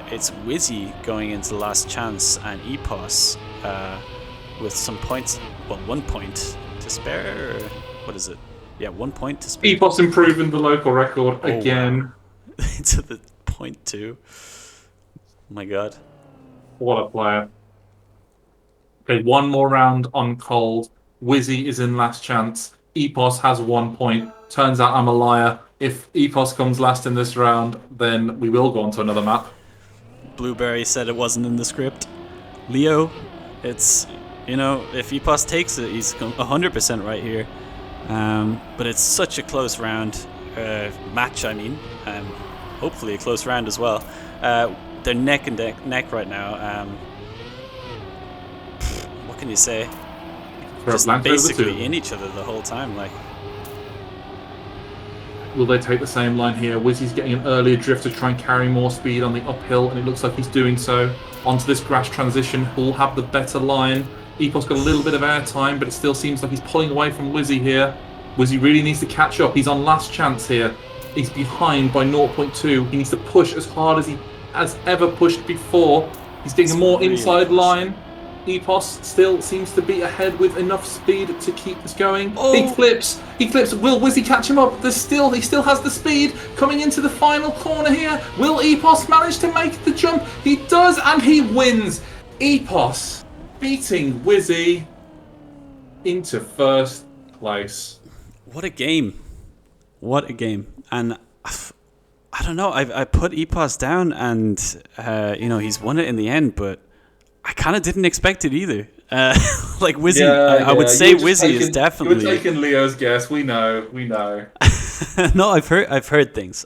it's Whizzy going into the last chance, and Epos with some points, 1 point to spare. Or what is it? Yeah, 1 point to spare. Epos improving the local record again. Wow. Into the 0.2. Oh my god. What a player. Okay, one more round on cold. Whizzy is in last chance. Epos has 1 point. Turns out I'm a liar. If Epos comes last in this round, then we will go on to another map. Blueberry said it wasn't in the script. Leo, it's, if Epos takes it, he's 100% right here. But it's such a close round. Match, I mean. Hopefully a close round as well. They're neck and neck right now. What can you say? Just basically in each other the whole time. Like, will they take the same line here? Whizzy's getting an earlier drift to try and carry more speed on the uphill, and it looks like he's doing so. Onto this grass transition, who'll have the better line. Epos got a little bit of airtime, but it still seems like he's pulling away from Whizzy here. Whizzy really needs to catch up. He's on last chance here. He's behind by 0.2. He needs to push as hard as he has ever pushed before. He's getting a more inside line. Epos still seems to be ahead with enough speed to keep this going. Oh. He flips. Will Whizzy catch him up? He still has the speed coming into the final corner here. Will Epos manage to make the jump? He does, and he wins. Epos beating Whizzy into first place. What a game. What a game. And I don't know, I put Epos down, and he's won it in the end, but I kind of didn't expect it either. Like Whizzy, I would say Whizzy is definitely. You were taking Leo's guess. We know. No, I've heard things.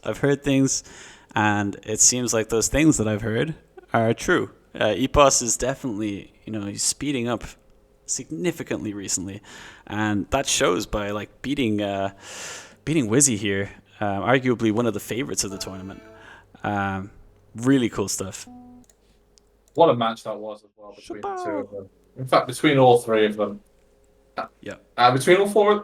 And it seems like those things that I've heard are true. Epos is definitely, he's speeding up significantly recently, and that shows by like beating Whizzy here, arguably one of the favorites of the tournament. Really cool stuff. What a match that was as well between the two of them. In fact, between all three of them. Yeah. Between all four,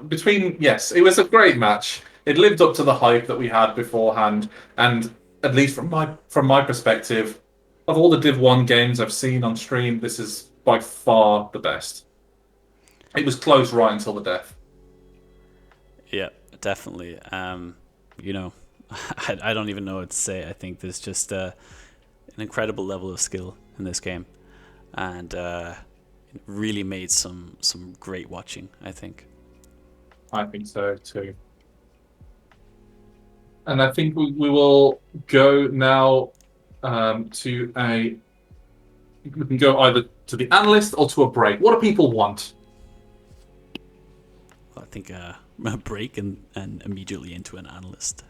yes, it was a great match. It lived up to the hype that we had beforehand, and at least from my perspective, of all the Div 1 games I've seen on stream, this is by far the best. It was close right until the death. Yeah, definitely. I don't even know what to say. I think there's just an incredible level of skill in this game, and it really made some great watching, I think. I think so too. And I think we will go now to a. We can go either to the analyst or to a break. What do people want? I think a break and immediately into an analyst.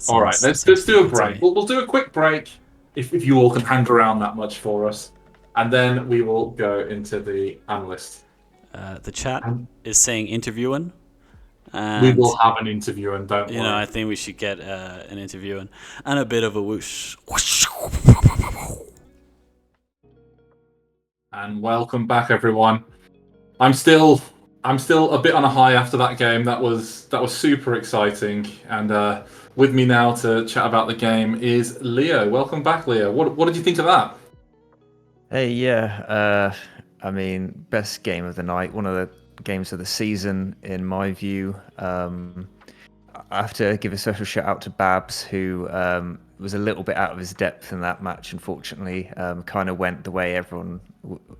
All right, let's do a break. We'll do a quick break if you all can hang around that much for us, and then we will go into the analyst. The chat is saying interviewing. And we will have an interview, and don't worry. I think we should get an interview and a bit of a whoosh. And welcome back, everyone. I'm still a bit on a high after that game. That was super exciting. And with me now to chat about the game is Leo. Welcome back, Leo. What did you think of that? Hey, yeah. I mean, best game of the night. One of the games of the season, in my view. I have to give a special shout out to Babz, who was a little bit out of his depth in that match, unfortunately. Kind of went the way everyone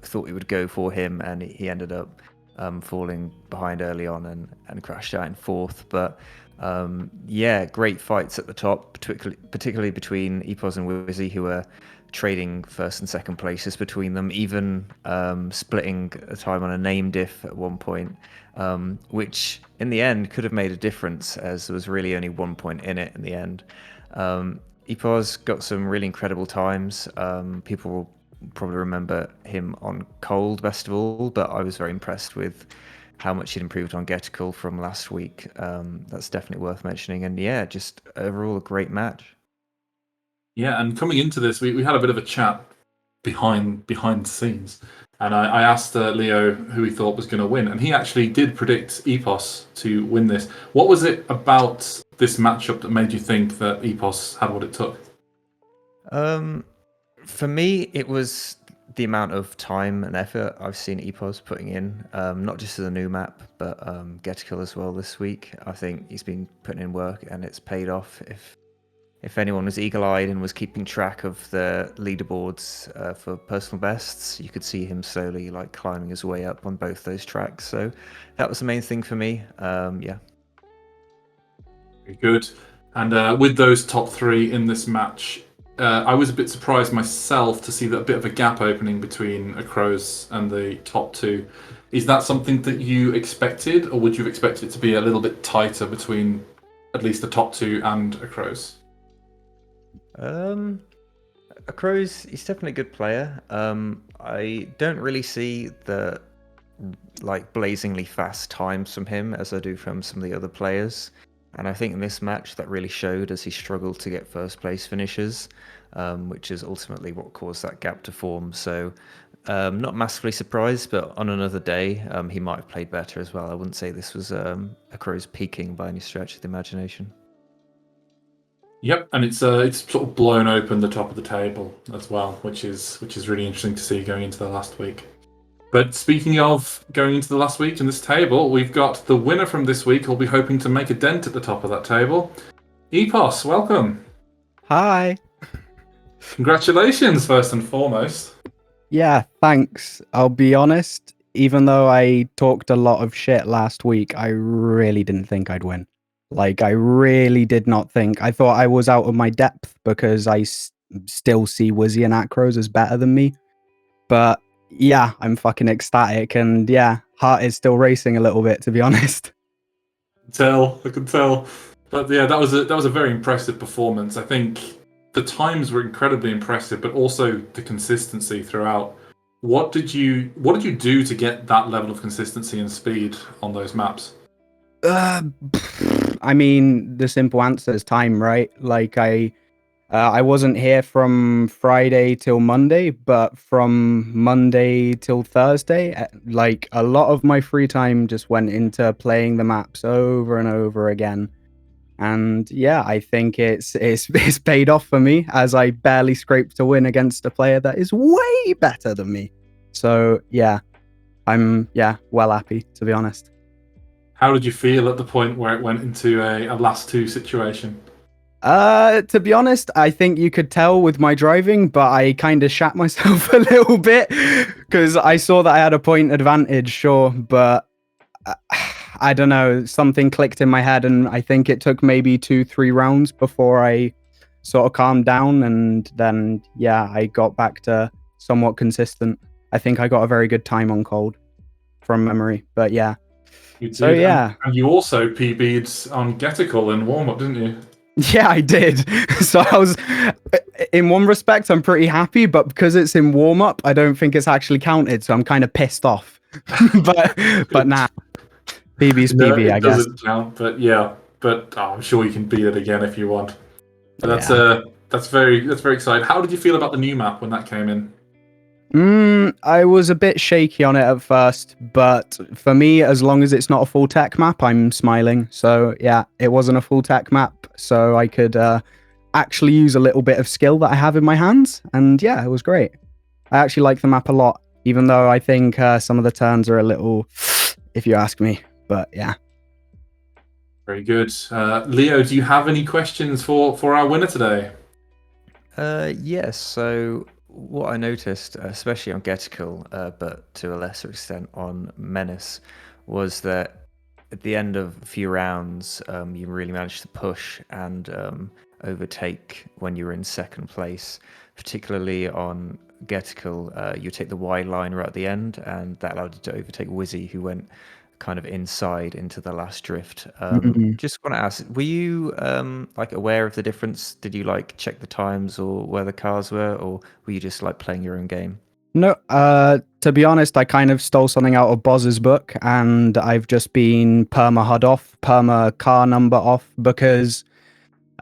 thought it would go for him, and he ended up falling behind early on and crashed out in fourth. But yeah, great fights at the top, particularly between Epos and Whizzy, who were trading first and second places between them, even splitting a time on a name diff at one point, which in the end could have made a difference, as there was really only 1 point in it in the end. Epos got some really incredible times. People will probably remember him on Cold best of all, but I was very impressed with how much he'd improved on Getical from last week. That's definitely worth mentioning. And yeah, just overall a great match. Yeah, and coming into this, we had a bit of a chat behind the scenes, and I asked Leo who he thought was going to win, and he actually did predict Epos to win this. What was it about this matchup that made you think that Epos had what it took? For me, it was the amount of time and effort I've seen Epos putting in, not just to the new map, but Getical as well this week. I think he's been putting in work, and it's paid off. If anyone was eagle-eyed and was keeping track of the leaderboards for personal bests, you could see him slowly climbing his way up on both those tracks. So that was the main thing for me. Yeah. Very good. And with those top three in this match, I was a bit surprised myself to see that a bit of a gap opening between Acrose and the top two. Is that something that you expected, or would you have expected it to be a little bit tighter between at least the top two and Acrose? Acrose, he's definitely a good player. I don't really see the blazingly fast times from him as I do from some of the other players. And I think in this match that really showed, as he struggled to get first place finishes, which is ultimately what caused that gap to form. So not massively surprised, but on another day, he might have played better as well. I wouldn't say this was Acrose peaking by any stretch of the imagination. Yep, and it's sort of blown open the top of the table as well, which is really interesting to see going into the last week. But speaking of going into the last week in this table, we've got the winner from this week who'll be hoping to make a dent at the top of that table. Epos, welcome. Hi. Congratulations, first and foremost. Yeah, thanks. I'll be honest, even though I talked a lot of shit last week, I really didn't think I'd win. I really did not think. I thought I was out of my depth because I still see Whizzy and Acrose as better than me. But yeah, I'm fucking ecstatic, and yeah, heart is still racing a little bit, to be honest. I can tell. But yeah, that was a very impressive performance. I think the times were incredibly impressive, but also the consistency throughout. What did you do to get that level of consistency and speed on those maps? Uh, I mean, the simple answer is time, right? Like I wasn't here from Friday till Monday, but from Monday till Thursday, like a lot of my free time just went into playing the maps over and over again. And yeah, I think it's paid off for me as I barely scraped a win against a player that is way better than me. So yeah, I'm well happy, to be honest. How did you feel at the point where it went into a last two situation? To be honest, I think you could tell with my driving, but I kind of shat myself a little bit because I saw that I had a point advantage, sure, but I don't know, something clicked in my head, and I think it took maybe 2-3 rounds before I sort of calmed down, and then yeah, I got back to somewhat consistent. I think I got a very good time on cold from memory, but yeah. You did, So yeah. and you also PB'd on Getical in warm up, didn't you? Yeah, I did. So I was, in one respect, I'm pretty happy, but because it's in warm up, I don't think it's actually counted. So I'm kind of pissed off. but nah, BB's No, BB, it I guess. doesn't count, but yeah. But I'm sure you can beat it again if you want. But Yeah. that's very exciting. How did you feel about the new map when that came in? I was a bit shaky on it at first, but for me, as long as it's not a full tech map, I'm smiling. So yeah, it wasn't a full tech map, so I could actually use a little bit of skill that I have in my hands, and yeah, it was great. I actually like the map a lot, even though I think some of the turns are a little, if you ask me. But yeah. Very good. Leo, do you have any questions for our winner today? Yes. So what I noticed, especially on Getical, but to a lesser extent on Menace, was that at the end of a few rounds, you really managed to push and overtake when you were in second place. Particularly on Getical, you take the wide line right at the end, and that allowed you to overtake Whizzy, who went kind of inside into the last drift. Mm. Just want to ask, were you like aware of the difference? Did you like check the times or where the cars were, or were you just like playing your own game? No, to be honest, I kind of stole something out of Boz's book, and I've just been perma HUD off, perma car number off, because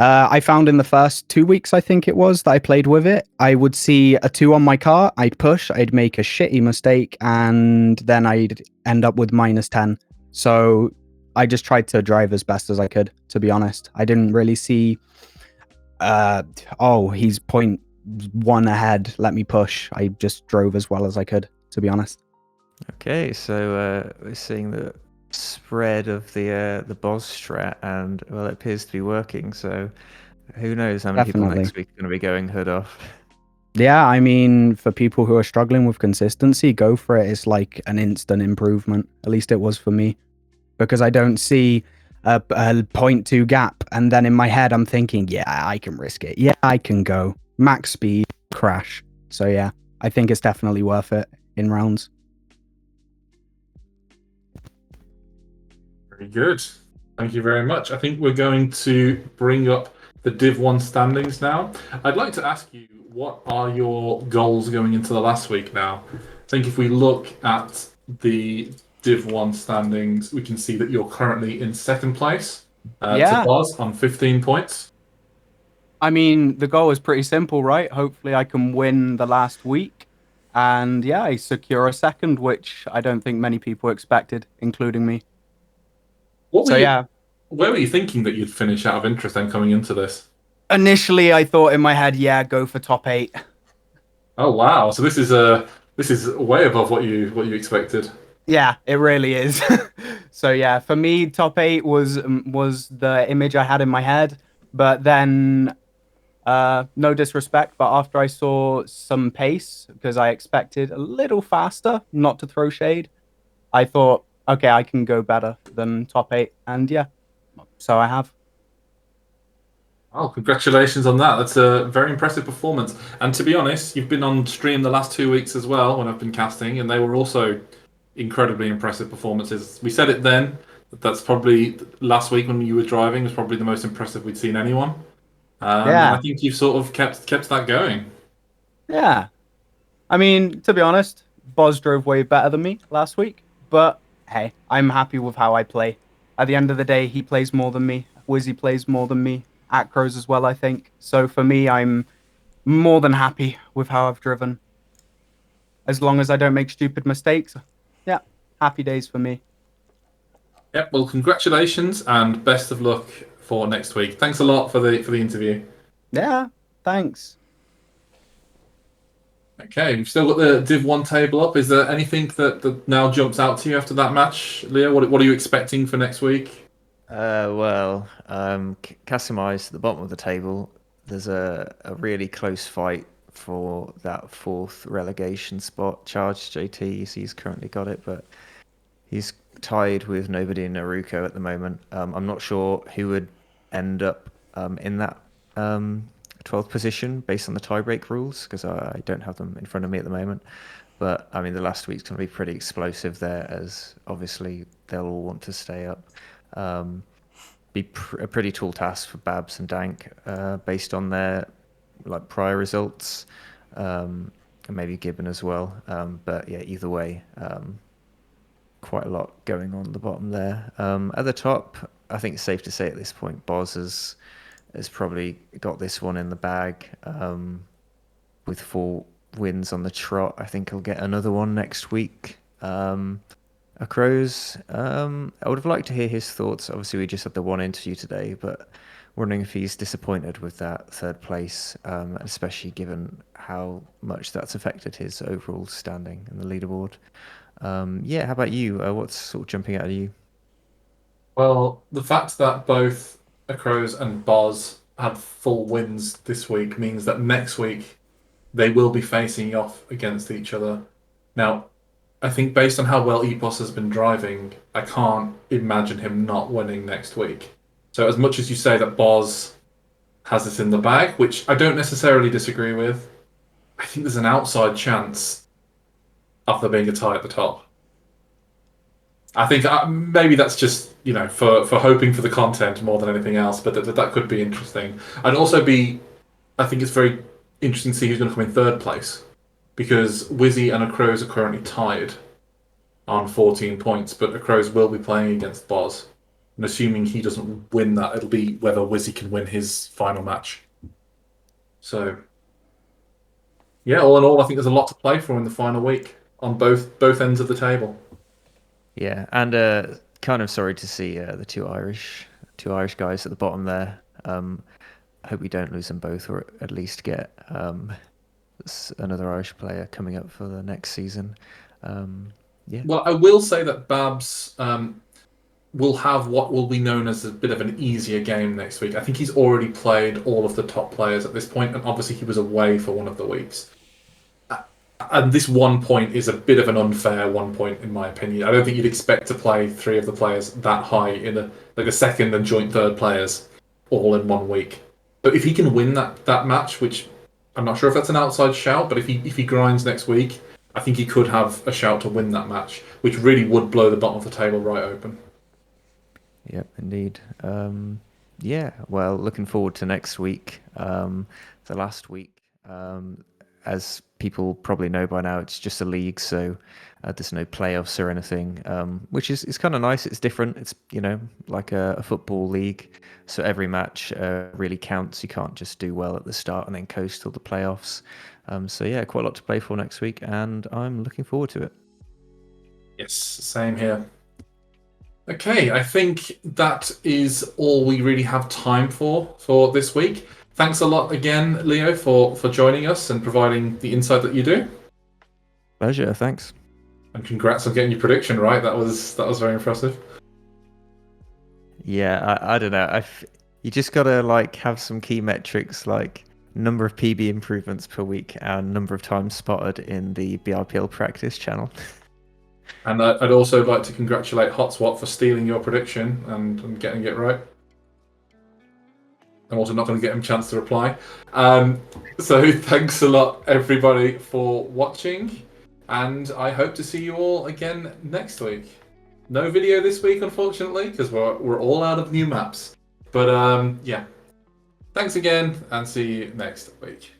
I found in the first 2 weeks, I think it was, that I played with it, I would see a 2 on my car, I'd push, I'd make a shitty mistake, and then I'd end up with -10. So I just tried to drive as best as I could, to be honest. I didn't really see, he's 0.1 ahead, let me push. I just drove as well as I could, to be honest. Okay, so we're seeing the spread of the Boz strat, and well, it appears to be working. So who knows how many people Definitely. next week are going to be going hood off? Yeah, I mean, for people who are struggling with consistency, go for it. It's like an instant improvement. At least it was for me, because I don't see a 0.2 gap, and then in my head I'm thinking, yeah, I can risk it. Yeah, I can go max speed, crash. So yeah, I think it's definitely worth it in rounds. Very good. Thank you very much. I think we're going to bring up the Div 1 standings now. I'd like to ask you, what are your goals going into the last week now? I think if we look at the Div 1 standings, we can see that you're currently in second place to Buzz on 15 points. I mean, the goal is pretty simple, right? Hopefully I can win the last week. And yeah, I secure a second, which I don't think many people expected, including me. Where were you thinking that you'd finish out of interest then coming into this? Initially, I thought in my head, yeah, go for top 8. Oh wow! So this is way above what you expected. Yeah, it really is. So yeah, for me, top 8 was the image I had in my head. But then, no disrespect, but after I saw some pace, because I expected a little faster, not to throw shade, I thought, okay, I can go better than top 8, and yeah, so I have. Oh, congratulations on that. That's a very impressive performance. And to be honest, you've been on stream the last 2 weeks as well when I've been casting, and they were also incredibly impressive performances. We said it then, that's probably last week when you were driving was probably the most impressive we'd seen anyone. And I Yeah. think you've sort of kept that going. Yeah. I mean, to be honest, Boz drove way better than me last week, but hey, I'm happy with how I play. At the end of the day, he plays more than me. Whizzy plays more than me. Acrose as well, I think. So for me, I'm more than happy with how I've driven. As long as I don't make stupid mistakes, yeah, happy days for me. Yep. Well, congratulations and best of luck for next week. Thanks a lot for the interview. Yeah, thanks. Okay, we've still got the Div 1 table up. Is there anything that now jumps out to you after that match, Leo? What are you expecting for next week? Casting my eyes to the bottom of the table, there's a really close fight for that fourth relegation spot. Charged JT, he's currently got it, but he's tied with nobody in Naruko at the moment. I'm not sure who would end up in that 12th position based on the tiebreak rules, because I don't have them in front of me at the moment. But I mean, the last week's going to be pretty explosive there, as obviously they'll all want to stay up. Be a pretty tall task for Babz and Dank, based on their like prior results, and maybe Gibbon as well. But yeah, either way, quite a lot going on at the bottom there. At the top, I think it's safe to say at this point, Boz has probably got this one in the bag. With 4 wins on the trot, I think he'll get another one next week. Acrose, I would have liked to hear his thoughts. Obviously, we just had the one interview today, but wondering if he's disappointed with that 3rd place, especially given how much that's affected his overall standing in the leaderboard. Yeah, how about you? What's sort of jumping out at you? Well, the fact that both Acrose and Boz had full wins this week means that next week they will be facing off against each other. Now, I think based on how well Epos has been driving, I can't imagine him not winning next week. So as much as you say that Boz has this in the bag, which I don't necessarily disagree with, I think there's an outside chance of there being a tie at the top. I think maybe that's just for hoping for the content more than anything else, but that could be interesting. I'd also be, I think it's very interesting to see who's going to come in 3rd place, because Whizzy and Acrose are currently tied on 14 points, but Acrose will be playing against Boz. And assuming he doesn't win that, it'll be whether Whizzy can win his final match. So, yeah, all in all, I think there's a lot to play for in the final week on both ends of the table. Yeah, and kind of sorry to see the two Irish guys at the bottom there. Hope we don't lose them both, or at least get another Irish player coming up for the next season. Yeah. Well, I will say that Babz will have what will be known as a bit of an easier game next week. I think he's already played all of the top players at this point, and obviously he was away for one of the weeks. And this 1 point is a bit of an unfair 1 point, in my opinion. I don't think you'd expect to play 3 of the players that high in a second and joint 3rd players all in 1 week. But if he can win that match, which I'm not sure if that's an outside shout, but if he grinds next week, I think he could have a shout to win that match, which really would blow the bottom of the table right open. Yep, indeed. Yeah, well, looking forward to next week. The last week, as people probably know by now, it's just a league, so there's no playoffs or anything, which is kind of nice. It's different. It's like a football league, so every match really counts. You can't just do well at the start and then coast till the playoffs. So yeah, quite a lot to play for next week, and I'm looking forward to it. Yes, same here. Okay, I think that is all we really have time for this week. Thanks a lot again, Leo, for joining us and providing the insight that you do. Pleasure, thanks. And congrats on getting your prediction right. That was very impressive. Yeah, I don't know. You just gotta have some key metrics like number of PB improvements per week and number of times spotted in the BIPL practice channel. And I'd also like to congratulate Hotswat for stealing your prediction and getting it right. I'm also not going to get him a chance to reply. So thanks a lot, everybody, for watching. And I hope to see you all again next week. No video this week, unfortunately, because we're all out of new maps. But yeah, Thanks again, and see you next week.